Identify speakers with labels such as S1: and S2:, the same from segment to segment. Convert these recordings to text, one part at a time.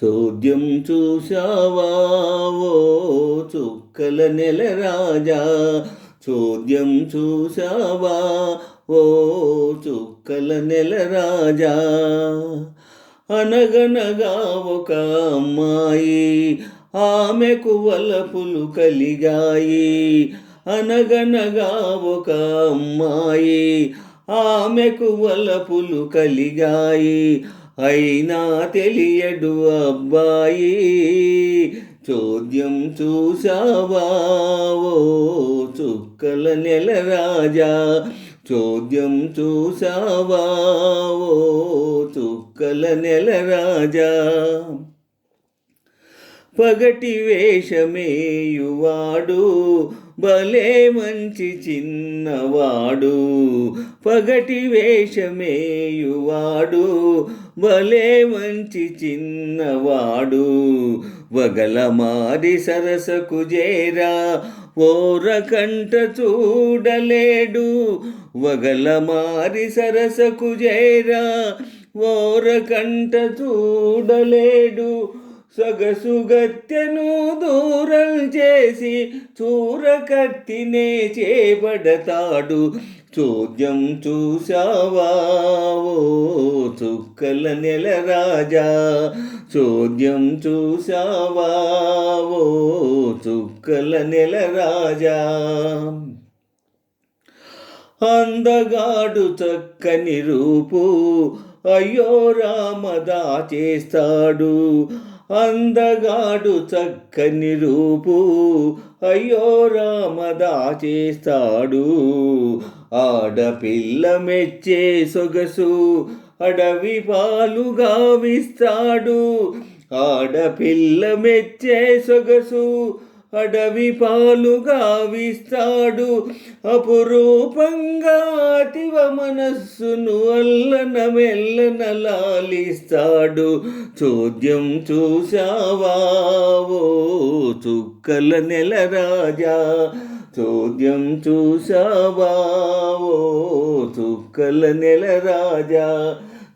S1: చోద్యం చూశావా ఓ చుక్కల నెల రాజా, చోద్యం చూశావా ఓ చుక్కల నెల రాజా. అనగనగా ఒక అమ్మాయి, ఆమెకు వలపులు కలిగాయి. అనగనగా ఒక అమ్మాయి, ఆమెకు వలపులు కలిగాయి. అయినా తెలియడు అబ్బాయి, చోద్యం చూశావా ఓ చుక్కల నెల రాజా, చోద్యం చూశావా ఓ చుక్కల నెల రాజా. పగటి వేషమేయువాడు భలే మంచి చిన్నవాడు, పగటి వేషమేయువాడు భలే మంచి చిన్నవాడు. వగలమారి సరసకు చేరా ఓరకంట చూడలేడు, వగలమారి సరసకు చేరా ఓరకంట చూడలేడు. సొగసుగత్తెను దూరం చేసి చూరకత్తినే చేపడతాడు. చోద్యం చూశావా ఓ చుక్కల నెల రాజా, చోద్యం చూశావా ఓ చుక్కల నెల రాజా. అందగాడు చక్కని రూపు అయ్యో రామదా చేస్తాడు, అందగాడు చక్కని రూపు అయ్యో రామదా చేస్తాడు. ఆడపిల్ల మెచ్చే సొగసు అడవి పాలు గావిస్తాడు, ఆడపిల్ల మెచ్చే సొగసు అడవి పాలు గావిస్తాడు. అపురూపంగా అతివ మనస్సును అల్లన మెల్లన లాలిస్తాడు. చోద్యం చూశావా ఓ చుక్కల నెల రాజా, చోద్యం చూశావా ఓ చుక్కల నెల రాజా,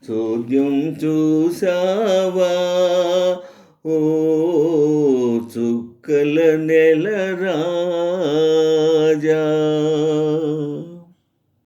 S1: చోద్యం చూశావా ఓ చుక్కల నెల